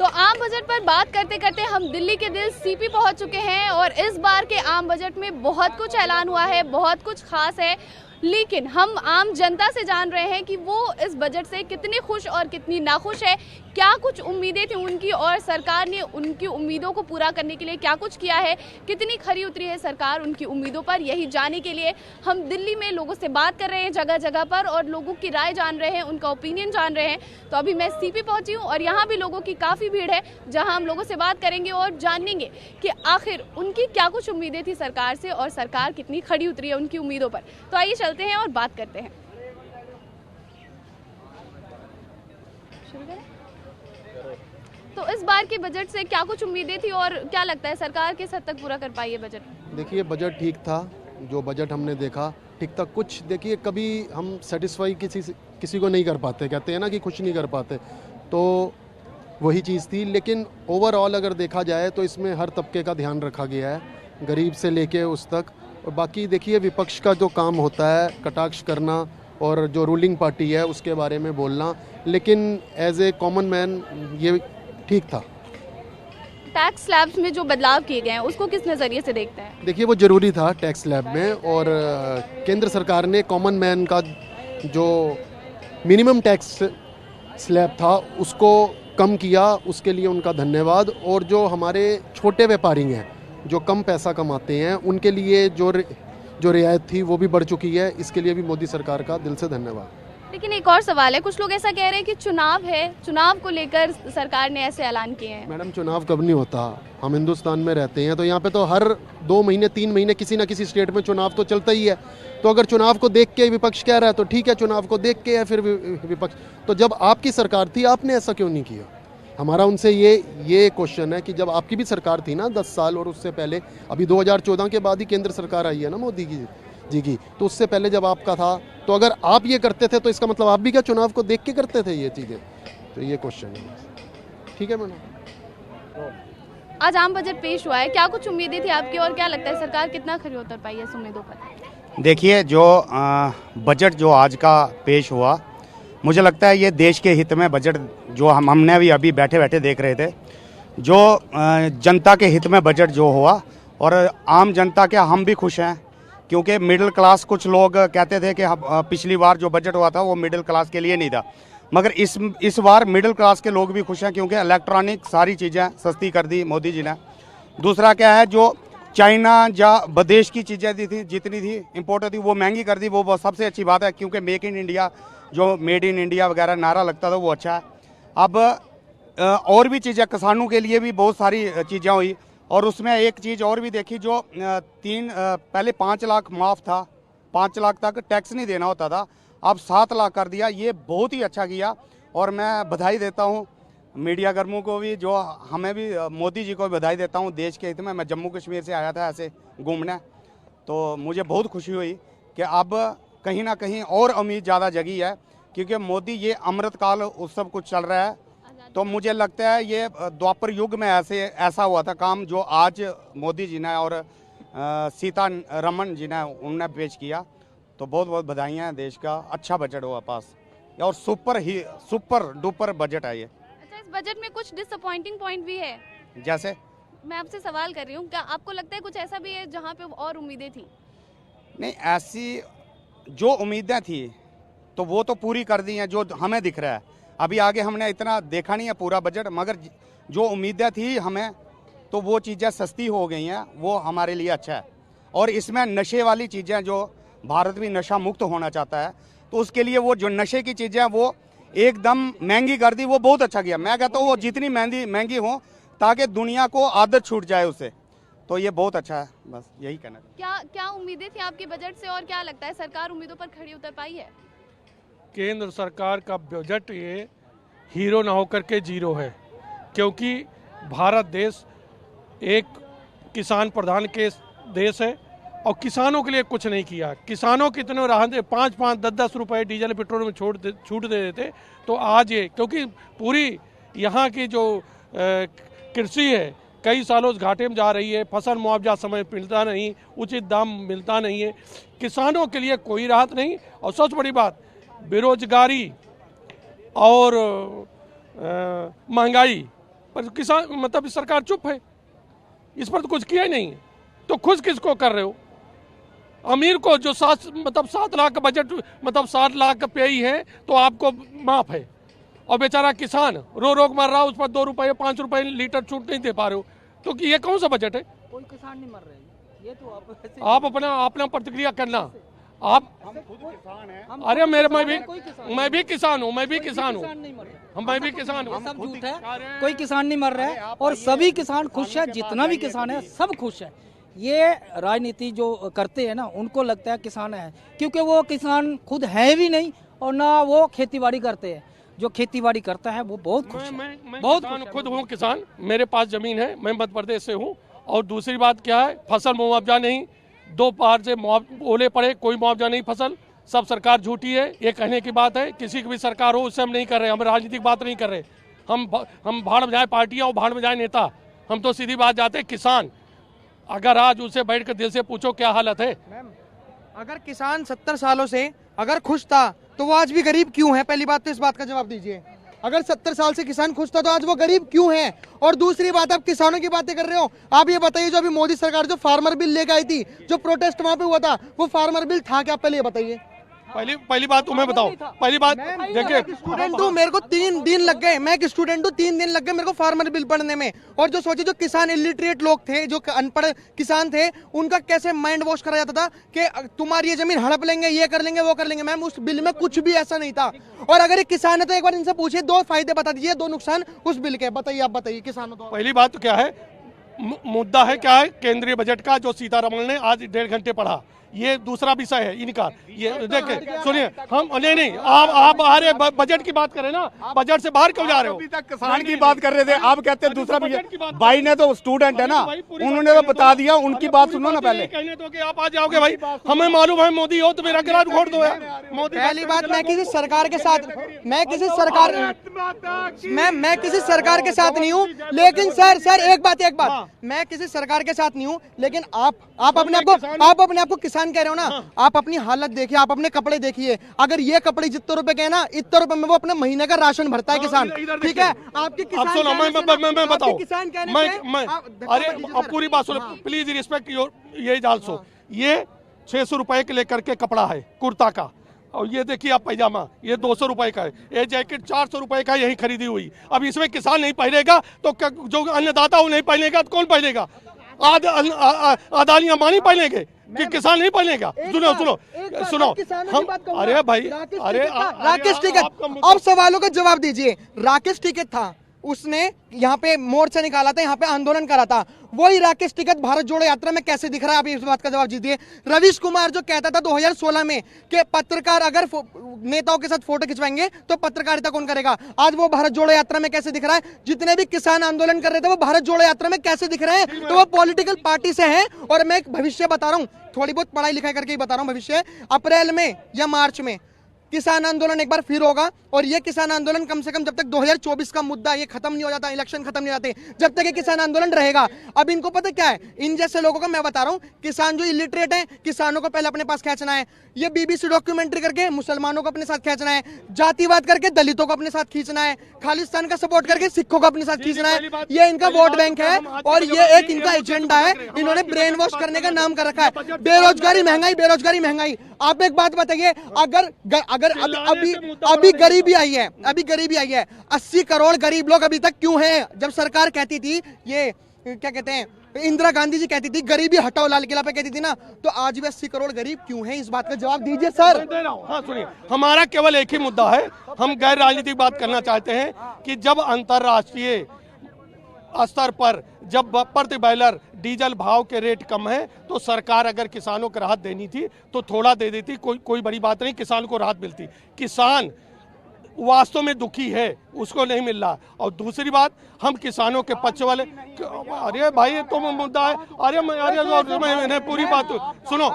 तो आम बजट पर बात करते करते हम दिल्ली के दिल सीपी पहुंच चुके हैं और इस बार के आम बजट में बहुत कुछ ऐलान हुआ है, बहुत कुछ खास है, लेकिन हम आम जनता से जान रहे हैं कि वो इस बजट से कितनी खुश और कितनी नाखुश है, क्या कुछ उम्मीदें थी उनकी और सरकार ने उनकी उम्मीदों को पूरा करने के लिए क्या कुछ किया है, कितनी खरी उतरी है सरकार उनकी उम्मीदों पर। यही जानने के लिए हम दिल्ली में लोगों से बात कर रहे हैं जगह जगह पर और लोगों की राय जान रहे हैं, उनका ओपिनियन जान रहे हैं। तो अभी मैं सीपी पहुंची हूँ और यहाँ भी लोगों की काफ़ी भीड़ है, जहाँ हम लोगों से बात करेंगे और जानेंगे कि आखिर उनकी क्या कुछ उम्मीदें थी सरकार से और सरकार कितनी खड़ी उतरी है उनकी उम्मीदों पर। तो आइए चलते हैं और बात करते हैं। शुरू करें? तो इस बार के बजट से क्या कुछ उम्मीदें थी और क्या लगता है सरकार किस हद तक पूरा कर पाई है बजट? देखिए, बजट ठीक था, जो बजट हमने देखा ठीक था। कुछ देखिए, कभी हम सेटिस्फाई किसी को नहीं कर पाते, कहते हैं ना कि खुश नहीं कर पाते, तो वही चीज़ थी। लेकिन ओवरऑल अगर देखा जाए तो इसमें हर तबके का ध्यान रखा गया है, गरीब से लेके उस तक। और बाकी देखिए, विपक्ष का जो काम होता है कटाक्ष करना और जो रूलिंग पार्टी है उसके बारे में बोलना, लेकिन एज ए कॉमन मैन ये ठीक था। टैक्स स्लैब्स में जो बदलाव किए गए हैं उसको किस नज़रिए से देखते हैं? देखिए, वो ज़रूरी था टैक्स स्लैब में, और केंद्र सरकार ने कॉमन मैन का जो मिनिमम टैक्स स्लैब था उसको कम किया, उसके लिए उनका धन्यवाद। और जो हमारे छोटे व्यापारी हैं जो कम पैसा कमाते हैं उनके लिए जो रियायत थी वो भी बढ़ चुकी है, इसके लिए भी मोदी सरकार का दिल से धन्यवाद। लेकिन एक और सवाल है, कुछ लोग ऐसा कह रहे हैं कि चुनाव है, चुनाव को लेकर सरकार ने ऐसे ऐलान किए हैं। मैडम, चुनाव कब नहीं होता? हम हिंदुस्तान में रहते हैं तो यहाँ पे तो हर 2 महीने 3 महीने किसी ना किसी स्टेट में चुनाव तो चलता ही है। तो अगर चुनाव को देख के विपक्ष कह रहा है तो ठीक है, चुनाव को देख के या फिर विपक्ष। तो जब आपकी सरकार थी आपने ऐसा क्यों नहीं किया? हमारा उनसे ये क्वेश्चन है कि जब आपकी भी सरकार थी ना 10 साल, और उससे पहले अभी 2014 के बाद ही केंद्र सरकार आई है ना मोदी जी की, तो उससे पहले जब आपका था, तो अगर आप ये करते थे तो इसका मतलब आप भी क्या चुनाव को देख के करते थे ये चीज़ें? तो ये क्वेश्चन है। ठीक है मैडम। आज आम बजट पेश हुआ है, क्या कुछ उम्मीदें थी आपकी और क्या लगता है सरकार कितना खरी उतर पाई है इस उम्मीदों पर? देखिए, जो बजट जो आज का पेश हुआ, मुझे लगता है ये देश के हित में बजट जो हमने भी अभी बैठे बैठे देख रहे थे, जो जनता के हित में बजट जो हुआ, और आम जनता के हम भी खुश हैं, क्योंकि मिडिल क्लास, कुछ लोग कहते थे कि पिछली बार जो बजट हुआ था वो मिडिल क्लास के लिए नहीं था, मगर इस बार मिडिल क्लास के लोग भी खुश हैं, क्योंकि इलेक्ट्रॉनिक सारी चीज़ें सस्ती कर दी मोदी जी ने। दूसरा क्या है, जो चाइना या विदेश की चीज़ें दी थी, जितनी थी इम्पोर्ट थी, वो महंगी कर दी, वो सबसे अच्छी बात है, क्योंकि मेक इन इंडिया, जो मेड इन इंडिया वगैरह नारा लगता था वो अच्छा है। अब और भी चीज़ें, किसानों के लिए भी बहुत सारी चीज़ें हुई, और उसमें एक चीज़ और भी देखी, जो पहले 5 लाख माफ़ था, 5 लाख तक टैक्स नहीं देना होता था, अब 7 लाख कर दिया। ये बहुत ही अच्छा किया और मैं बधाई देता हूँ मीडिया कर्मियों को भी, जो हमें भी, मोदी जी को भी बधाई देता हूँ देश के हित में। मैं जम्मू कश्मीर से आया था ऐसे घूमने, तो मुझे बहुत खुशी हुई कि अब कहीं ना कहीं और उम्मीद ज़्यादा जगी है, क्योंकि मोदी ये अमृतकाल उत्सव कुछ चल रहा है, तो मुझे लगता है ये द्वापर युग में ऐसा हुआ था काम, जो आज मोदी जी ने और सीतारमण जी ने उन्होंने पेश किया। तो बहुत बहुत बधाइयाँ हैं, देश का अच्छा बजट हुआ पास, और सुपर डुपर बजट है ये। अच्छा, इस बजट में कुछ डिसअपॉइंटिंग पॉइंट भी है? जैसे मैं आपसे सवाल कर रही हूँ, क्या आपको लगता है कुछ ऐसा भी है जहाँ पे और उम्मीदें थी? नहीं, ऐसी जो उम्मीदें थी तो वो तो पूरी कर दी हैं, जो हमें दिख रहा है। अभी आगे हमने इतना देखा नहीं है पूरा बजट, मगर जो उम्मीदें थी हमें, तो वो चीज़ें सस्ती हो गई हैं, वो हमारे लिए अच्छा है। और इसमें नशे वाली चीज़ें, जो भारत भी नशा मुक्त होना चाहता है, तो उसके लिए वो जो नशे की चीज़ें वो एकदम महंगी कर दी, वो बहुत अच्छा किया। मैं कहता हूँ वो जितनी महंगी हो, ताकि दुनिया को आदत छूट जाए उससे, तो ये बहुत अच्छा है। बस यही कहना है। क्या उम्मीदें थी आपके बजट से और क्या लगता है सरकार उम्मीदों पर खड़ी उतर पाई है? केंद्र सरकार का बजट ये हीरो ना होकर के जीरो है, क्योंकि भारत देश एक किसान प्रधान के देश है और किसानों के लिए कुछ नहीं किया। किसानों की इतने राहत 5-5, 10-10 रुपए डीजल पेट्रोल में छूट दे देते, तो आज ये, क्योंकि पूरी यहाँ की जो कृषि है कई सालों से घाटे में जा रही है, फसल मुआवजा समय मिलता नहीं, उचित दाम मिलता नहीं है, किसानों के लिए कोई राहत नहीं। और सबसे बड़ी बात, बेरोजगारी और महंगाई, पर किसान मतलब सरकार चुप है, इस पर तो कुछ किया ही नहीं है। तो खुश किसको कर रहे हो? अमीर को जो 7 लाख का बजट मतलब 60 लाख का पे ही है तो आपको माफ है, और बेचारा किसान रो रो मर रहा, उस पर 2 रुपये 5 रुपये लीटर छूट नहीं दे पा रहे हो, तो ये कौन सा बजट है? कोई किसान नहीं मर रहे हैं, ये तो आप अपना प्रतिक्रिया करना। आप अरे मैं भी किसान हूँ, मैं भी किसान हूँ, मैं भी किसान हूँ। सब झूठ है, कोई किसान नहीं मर रहा है और सभी किसान खुश है, जितना भी किसान है सब खुश है। ये राजनीति जो करते हैं ना, उनको लगता है किसान है, क्योंकि वो किसान खुद है भी नहीं और ना वो खेतीबाड़ी करते हैं। जो खेतीबाड़ी करता है वो बहुत खुश है। मैं बहुत किसान, खुद हूँ किसान, मेरे पास जमीन है, मैं मध्य प्रदेश से हूँ। और दूसरी बात क्या है, फसल मुआवजा नहीं, 2 बार से ओले पड़े, कोई मुआवजा नहीं, फसल सब सरकार झूठी है। ये कहने की बात है, किसी की भी सरकार हो उससे हम नहीं कर रहे, हम राजनीतिक बात नहीं कर रहे। हम भाड़ में जाए पार्टियाँ और भाड़ में जाए नेता, हम तो सीधी बात जाते हैं किसान। अगर आज उसे बैठ कर दिल से पूछो क्या हालत है। अगर किसान 70 सालों से अगर खुश था तो वो आज भी गरीब क्यों है? पहली बात तो इस बात का जवाब दीजिए। अगर 70 साल से किसान खुश था तो आज वो गरीब क्यों है? और दूसरी बात, आप किसानों की बातें कर रहे हो, आप ये बताइए जो अभी मोदी सरकार जो फार्मर बिल लेकर आई थी, जो प्रोटेस्ट वहां पे हुआ था, वो फार्मर बिल था क्या? पहले ये बताइए। पहली बात तुम्हें बताओ, पहली बात देखिए, स्टूडेंट हूँ, मेरे को 3 दिन लग गए, मैं एक स्टूडेंट हूँ, 3 दिन लग गए मेरे को फार्मर बिल पढ़ने में। और जो सोचिए जो किसान इलिटरेट लोग थे, जो अनपढ़ किसान थे, उनका कैसे माइंड वॉश करा जाता था कि तुम्हारी ये जमीन हड़प लेंगे, ये कर लेंगे, वो कर लेंगे। मैम उस बिल में कुछ भी ऐसा नहीं था। और अगर एक किसान है तो एक बार इनसे पूछिए 2 फायदे बता दीजिए, 2 नुकसान उस बिल के बताइए। आप बताइए किसानों को। पहली बात तो क्या है, मुद्दा है क्या है, केंद्रीय बजट का जो सीतारमण ने आज 1.5 घंटे पढ़ा, ये दूसरा विषय है इनका। ये देखिए सुनिए, हम नहीं आप अरे बजट की बात करें ना, बजट से बाहर क्यों जा रहे हो? अभी तक किसान की बात कर रहे थे, आप कहते हैं दूसरा बजट। भाई ने तो स्टूडेंट है ना, उन्होंने तो बता दिया, उनकी बात सुनो ना पहले। कहने तो कि आप आ जाओगे भाई, हमें मालूम है मोदी हो तो मेरा गिरा घोट दो यार। मोदी पहली बात, मैं किसी सरकार के साथ मैं किसी सरकार के साथ नहीं हूँ, लेकिन सर एक बात, मैं किसी सरकार के साथ नहीं हूँ, लेकिन आप अपने आप को किसान कह रहे हो ना। आप अपनी हालत देखिए, आप अपने कपड़े देखिए। अगर ये कपड़े जितने रुपए के हैं ना, इतने रुपए में वो अपने महीने का राशन भरता है किसान, ठीक है? आपके किसान, अब सुनो, मैं बताऊं, किसान कहने मैं अरे अब पूरी बात सुनो प्लीज, रिस्पेक्ट ये आल्सो। ये 600 रुपए के लेकर के कपड़ा है कुर्ता का, और ये देखिए आप पैजामा, ये 200 रुपए का है, ये जैकेट 400 रुपए का यही खरीदी हुई। अब इसमें किसान नहीं पहनेगा तो जो अन्नदाता वो नहीं पहनेगा तो कौन पहनेगा? अदानी अंबानी पहनेंगे कि किसान नहीं पहनेगा? सुनो हम, अरे भाई, अरे राकेश टिकैत, अब सवालों का जवाब दीजिए। राकेश टिकैत था, उसने यहाँ पे मोर्चा निकाला था, यहाँ पे आंदोलन करा था। वही राकेश टिकैत भारत जोड़ो यात्रा में कैसे दिख रहा है? आप इस बात का जवाब दीजिए। रवीश कुमार जो कहता था 2016 में कि पत्रकार अगर नेताओं के साथ फोटो खिंचवाएंगे तो पत्रकारिता कौन करेगा, आज वो भारत जोड़ो यात्रा में कैसे दिख रहा है? जितने भी किसान आंदोलन कर रहे थे वो भारत जोड़ो यात्रा में कैसे दिख रहे हैं? तो वो पॉलिटिकल पार्टी से हैं। और मैं एक भविष्य बता रहा हूँ, थोड़ी बहुत पढ़ाई लिखाई करके ही बता रहा हूँ। भविष्य अप्रैल में या मार्च में किसान आंदोलन एक बार फिर होगा, और ये किसान आंदोलन कम से कम जब तक 2024 का मुद्दा ये खत्म नहीं हो जाता, इलेक्शन खत्म नहीं होते, जब तक ये किसान आंदोलन रहेगा। अब इनको पता क्या है, इन जैसे लोगों को मैं बता रहा हूँ, किसान जो इलिटरेट हैं, किसानों को पहले अपने पास खींचना है। ये बीबीसी डॉक्यूमेंट्री करके मुसलमानों को अपने साथ खींचना है, जातिवाद करके दलितों को अपने साथ खींचना है, खालिस्तान का सपोर्ट करके सिखों को अपने साथ खींचना है। ये इनका वोट बैंक है और ये एक इनका एजेंडा है। इन्होंने ब्रेन वॉश करने का नाम कर रखा है। बेरोजगारी महंगाई। आप एक बात बताइए, अगर अभी गरीबी आई है 80 करोड़ गरीब लोग अभी तक क्यों हैं? जब सरकार कहती थी, ये क्या कहते हैं, इंदिरा गांधी जी कहती थी गरीबी हटाओ, लाल किला पे कहती थी ना, तो आज भी 80 करोड़ गरीब क्यों हैं? इस बात का जवाब दीजिए सर। हाँ सुनिए, हमारा केवल एक ही मुद्दा है, हम गैर राजनीतिक बात करना चाहते हैं कि जब अंतरराष्ट्रीय स्तर पर जब प्रति बैलर डीजल भाव के रेट कम है तो सरकार अगर किसानों को राहत देनी थी तो थोड़ा दे देती, कोई बड़ी बात नहीं, किसान को राहत मिलती। किसान वास्तव में दुखी है, उसको नहीं मिल रहा। और दूसरी बात, हम किसानों के पक्ष वाले, अरे भाई तुम मुद्दा है, अरे मैंने पूरी बात सुनो,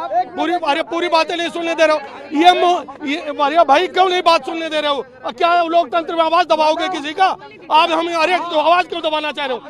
पूरी बातें नहीं सुनने दे रहे हो। ये अरे भाई क्यों नहीं बात सुनने दे रहे हो? क्या लोकतंत्र में आवाज दबाओगे किसी का? आप हमें अरे तो आवाज क्यों दबाना चाह रहे हो?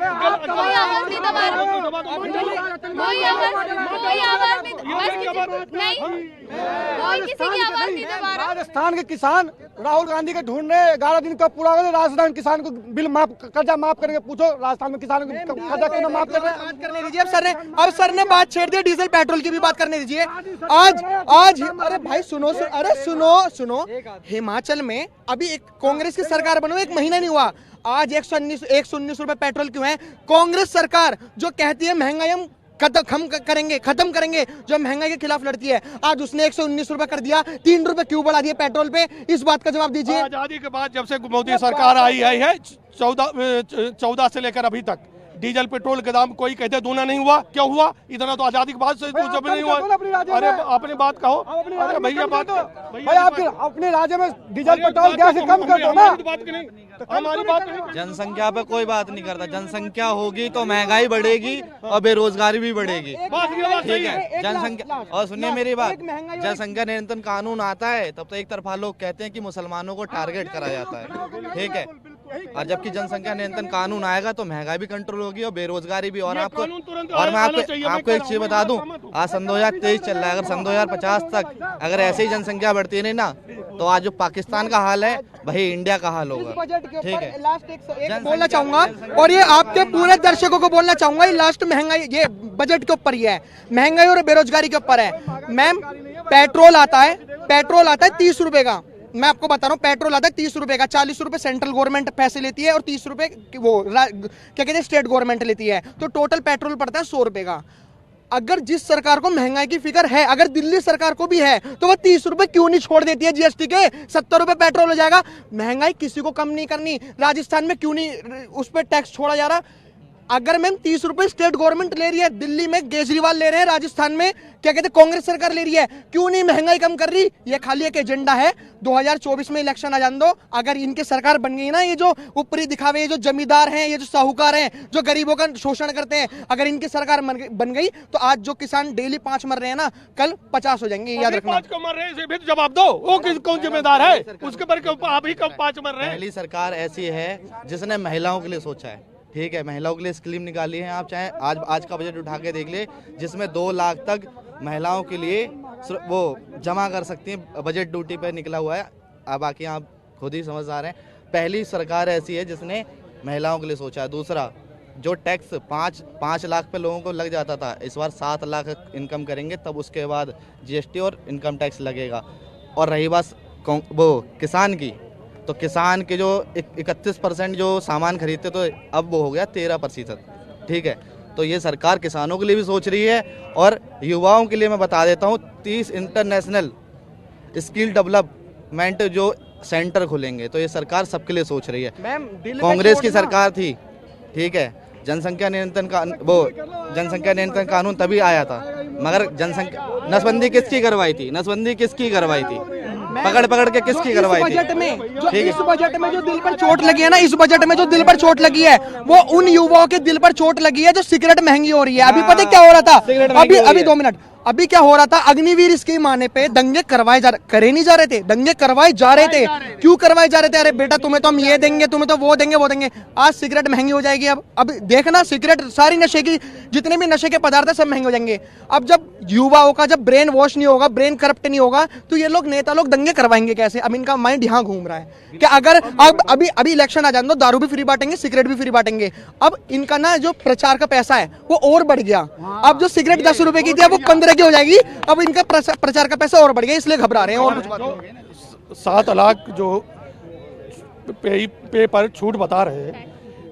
कोई किसी की आवाज नहीं दबा रहा। राजस्थान के किसान राहुल गांधी के ढूंढ रहे 11 दिन का पूरा हो गया, राजस्थान किसान को बिल माफ, कर्जा माफ करके पूछो राजस्थान में किसानों को कर्जा क्यों माफ कर रहे हैं। बात करने दीजिए। अब सर ने बात छेड़ दी, डीजल पेट्रोल की भी बात करने दीजिए। आज अरे भाई सुनो, हिमाचल में अभी एक कांग्रेस की सरकार बनी, 1 महीना नहीं हुआ, आज 119 रुपए पेट्रोल क्यों है? कांग्रेस सरकार जो कहती है महंगाई हम खत्म करेंगे, जो महंगाई के खिलाफ लड़ती है, आज उसने 119 रुपए कर दिया, 3 रुपए क्यों बढ़ा दिए पेट्रोल पे? इस बात का जवाब दीजिए। आजादी के बाद जब से मोदी सरकार आई है 14 से लेकर अभी तक डीजल पेट्रोल के दाम कोई कहते दूना नहीं हुआ, क्यों हुआ? इतना तो आजादी के बाद से जब नहीं हुआ। अरे अपनी बात कहो। अरे भैया बात भाई आपके अपने राज्य में डीजल पेट्रोल गैस कम कर दो ना। हमारी बात नहीं। जनसंख्या पे कोई बात नहीं करता, जनसंख्या होगी तो महंगाई बढ़ेगी और बेरोजगारी भी बढ़ेगी, ठीक है। जनसंख्या, और सुनिए मेरी बात, जनसंख्या नियंत्रण कानून आता है तब तो एक तरफा लोग कहते हैं कि मुसलमानों को टारगेट करा जाता है, ठीक है, और जबकि जनसंख्या नियंत्रण कानून आएगा तो महंगाई भी कंट्रोल होगी और बेरोजगारी भी। और मैं आपको एक चीज बता दूं, आज सन 2023 चल रहा है, अगर सन 2050 तक अगर ऐसे ही जनसंख्या बढ़ती नहीं ना तो आज जो पाकिस्तान का हाल है वही इंडिया का हाल होगा, ठीक है। लास्ट एक बोलना चाहूंगा, और ये आपके पूरे दर्शकों को बोलना चाहूंगा, ये लास्ट महंगाई, ये बजट के ऊपर ही है, महंगाई और बेरोजगारी के ऊपर है। मैम पेट्रोल आता है 30 रुपए का, मैं आपको बता रहा हूँ, पेट्रोल आता है 30 रुपए का, 40 रुपए सेंट्रल गवर्नमेंट पैसे लेती है और 30 रुपए वो क्या कहते हैं स्टेट गवर्नमेंट लेती है, तो टोटल पेट्रोल पड़ता है 100 रुपए का। अगर जिस सरकार को महंगाई की फिक्र है, अगर दिल्ली सरकार को भी है, तो वो 30 रुपए क्यों नहीं छोड़ देती है जीएसटी के? 70 रुपए पेट्रोल हो जाएगा। महंगाई किसी को कम नहीं करनी, राजस्थान में क्यों नहीं उस पर टैक्स छोड़ा जा रहा? अगर मैम 30 रुपए स्टेट गवर्नमेंट ले रही है, दिल्ली में केजरीवाल ले रहे हैं, राजस्थान में क्या कहते हैं कांग्रेस सरकार ले रही है, क्यों नहीं महंगाई कम कर रही? ये खाली एक एजेंडा है। 2024 में इलेक्शन आ जाने दो, अगर इनकी सरकार बन गई ना, ये जो ऊपरी दिखावे, ये जो जमींदार हैं, ये जो साहूकार हैं, जो गरीबों का शोषण करते हैं, अगर इनकी सरकार बन गई तो आज जो किसान डेली 5 मर रहे हैं ना, कल 50 हो जाएंगे, याद रखना। 5 मर रहे हैं, इसे भी तो जवाब दो, वो कौन जिम्मेदार है उसके पर? आप ही कब 5 मर रहे हैं? पहली सरकार ऐसी है जिसने महिलाओं के लिए सोचा है, ठीक है, महिलाओं के लिए स्कीम निकाली है। आप चाहे आज का बजट उठा के देख ले, जिसमें 2 लाख तक महिलाओं के लिए वो जमा कर सकती हैं, बजट ड्यूटी पे निकला हुआ है। अब बाकी आप खुद ही समझदार हैं, पहली सरकार ऐसी है जिसने महिलाओं के लिए सोचा है। दूसरा, जो टैक्स 5 लाख पे लोगों को लग जाता था, इस बार 7 लाख इनकम करेंगे, तब उसके बाद जीएसटी और इनकम टैक्स लगेगा। और रही बात वो किसान की, तो किसान के जो 31% जो सामान खरीदते तो अब वो हो गया 13%, ठीक है। तो ये सरकार किसानों के लिए भी सोच रही है और युवाओं के लिए मैं बता देता हूँ 30 इंटरनेशनल स्किल डेवलपमेंट जो सेंटर खुलेंगे, तो ये सरकार सबके लिए सोच रही है। कांग्रेस की सरकार थी, ठीक है, जनसंख्या नियंत्रण कानून तभी आया था, मगर नसबंदी किसकी करवाई थी? पकड़ के किसकी करवाई थी? इस बजट में जो दिल पर चोट लगी है ना, इस बजट में जो दिल पर चोट लगी है, वो उन युवाओं के दिल पर चोट लगी है जो सिगरेट महंगी हो रही है। अभी पता क्या हो रहा था? अभी 2 मिनट, अभी क्या हो रहा था? अग्निवीर स्कीम आने पे दंगे करवाए जा रहे थे, दंगे करवाए जा रहे थे। क्यों करवाए जा रहे थे? अरे बेटा तुम्हें तो हम ये देंगे, तुम्हें तो वो देंगे। आज सिगरेट महंगी हो जाएगी। अब देखना, सिगरेट, सारी नशे की जितने भी नशे के पदार्थ है सब महंगे हो जाएंगे। अब जब युवाओं का जब ब्रेन वॉश नहीं होगा, ब्रेन करप्ट नहीं होगा, तो ये लोग नेता लोग दंगे करवाएंगे कैसे? अब इनका माइंड यहाँ घूम रहा है कि अगर अभी इलेक्शन आ जाने दो, दारू भी फ्री बांटेंगे, सिगरेट भी फ्री बांटेंगे। अब इनका ना जो प्रचार का पैसा है वो और बढ़ गया। अब जो सिगरेट 10 रुपए की थी अब वो 15 की हो जाएगी। अब इनका प्रचार का पैसा और बढ़ गया, इसलिए घबरा रहे हैं। और कुछ बात नहीं। 7 लाख जो पे पर छूट बता रहे हैं,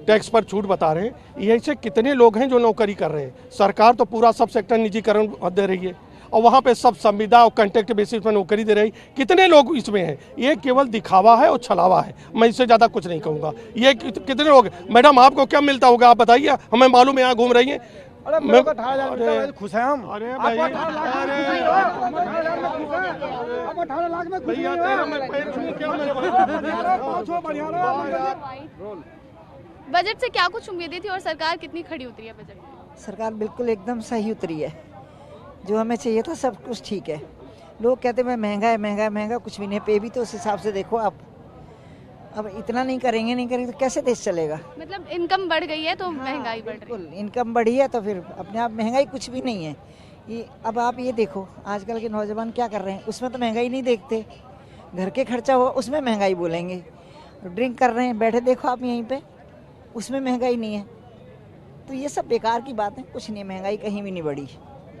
टैक्स पर छूट बता रहे हैं, यही से कितने लोग हैं जो नौकरी कर रहे हैं? सरकार तो पूरा सब सेक्टर निजीकरण दे रही है और वहाँ पे सब संविदा और कॉन्ट्रैक्ट बेसिस पर नौकरी दे रही। कितने लोग इसमें हैं? ये केवल दिखावा है और छलावा है, मैं इससे ज़्यादा कुछ नहीं कहूँगा। ये कितने लोग? मैडम आपको क्या मिलता होगा आप बताइए, हमें मालूम है यहाँ घूम रही हैं। मैं 18,000 खुश है हम। अरे भाई, 18 लाख में खुश बजट से क्या कुछ उम्मीदें थी और सरकार कितनी खड़ी उतरी है बजट में? सरकार बिल्कुल एकदम सही उतरी है, जो हमें चाहिए था सब कुछ ठीक है। लोग कहते हैं महंगा कुछ भी नहीं, पे भी तो उस हिसाब से देखो आप। अब इतना नहीं करेंगे तो कैसे देश चलेगा? मतलब इनकम बढ़ गई है तो महंगाई बढ़ रही है। इनकम बढ़ी है तो फिर अपने आप महंगाई कुछ भी नहीं है। ये अब आप ये देखो आजकल के नौजवान क्या कर रहे हैं, उसमें तो महंगाई नहीं देखते। घर के खर्चा हुआ उसमें महंगाई बोलेंगे। ड्रिंक कर रहे हैं, बैठे देखो आप यहीं पे, उसमें महंगाई नहीं है। तो ये सब बेकार की बात है, कुछ नहीं, महंगाई कहीं भी नहीं बढ़ी।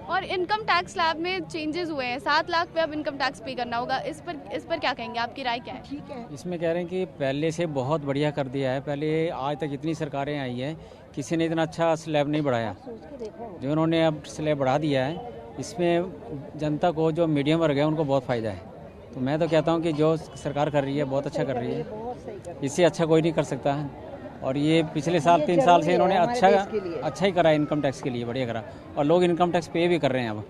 और इनकम टैक्स स्लैब में चेंजेस हुए हैं, 7 लाख पे अब इनकम टैक्स पे करना होगा। इस पर क्या कहेंगे, आपकी राय क्या है? ठीक है, इसमें कह रहे हैं कि पहले से बहुत बढ़िया कर दिया है। पहले आज तक इतनी सरकारें आई हैं, किसी ने इतना अच्छा स्लैब नहीं बढ़ाया जो उन्होंने अब स्लैब बढ़ा दिया है। इसमें जनता को, जो मीडियम वर्ग है, उनको बहुत फ़ायदा है। तो मैं तो कहता हूँ कि जो सरकार कर रही है बहुत अच्छा कर रही है, इससे अच्छा कोई नहीं कर सकता है। और ये पिछले साल 3 साल से इन्होंने अच्छा ही करा, इनकम टैक्स के लिए बढ़िया करा, और लोग इनकम टैक्स पे भी कर रहे हैं। अब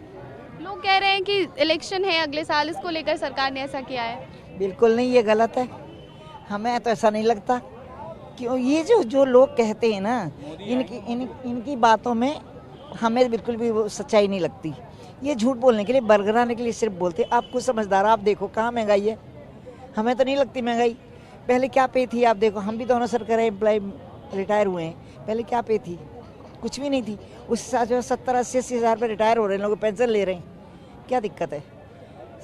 लोग कह रहे हैं कि इलेक्शन है अगले साल, इसको लेकर सरकार ने ऐसा किया है। बिल्कुल नहीं, ये गलत है। हमें तो ऐसा नहीं लगता। क्यों ये जो लोग कहते हैं ना, इनकी बातों में हमें बिल्कुल भी वो सच्चाई नहीं लगती। ये झूठ बोलने के लिए, बरगराने के लिए सिर्फ बोलते। आप खुद समझदार, आप देखो कहाँ महंगाई है। हमें तो नहीं लगती महंगाई। पहले क्या पे थी आप देखो, हम भी दोनों सरकारी एम्प्लॉय रिटायर हुए हैं। पहले क्या पे थी, कुछ भी नहीं थी। उस हिसाब से 70-80 हज़ार पे रिटायर हो रहे हैं लोग, पेंशन ले रहे हैं। क्या दिक्कत है?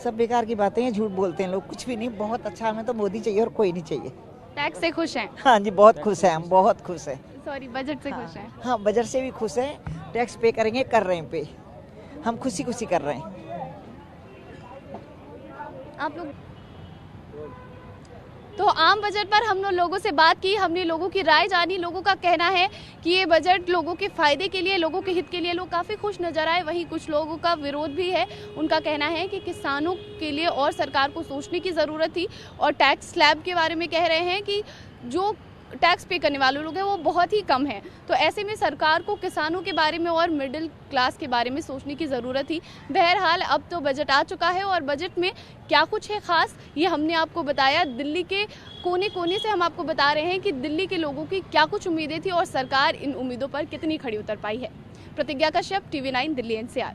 सब बेकार की बातें हैं, झूठ बोलते हैं लोग। कुछ भी नहीं, बहुत अच्छा। हमें तो मोदी चाहिए और कोई नहीं चाहिए। टैक्स से खुश हैं? हाँ जी, बहुत खुश हैं हम, बहुत खुश हैं। सॉरी, बजट से खुश हैं? हाँ, बजट से भी खुश हैं। टैक्स पे करेंगे, कर रहे हैं पे, हम खुशी खुशी कर रहे हैं। आप लोग तो आम बजट पर हम लोगों से बात की, हमने लोगों की राय जानी। लोगों का कहना है कि ये बजट लोगों के फायदे के लिए, लोगों के हित के लिए, लोग काफ़ी खुश नजर आए। वहीं कुछ लोगों का विरोध भी है। उनका कहना है कि किसानों के लिए और सरकार को सोचने की ज़रूरत थी, और टैक्स स्लैब के बारे में कह रहे हैं कि जो टैक्स पे करने वाले लोग हैं वो बहुत ही कम है। तो ऐसे में सरकार को किसानों के बारे में और मिडिल क्लास के बारे में सोचने की ज़रूरत थी। बहरहाल अब तो बजट आ चुका है, और बजट में क्या कुछ है ख़ास, ये हमने आपको बताया। दिल्ली के कोने कोने से हम आपको बता रहे हैं कि दिल्ली के लोगों की क्या कुछ उम्मीदें थी और सरकार इन उम्मीदों पर कितनी खड़ी उतर पाई है। प्रतिज्ञा कश्यप, TV9 दिल्ली NCR।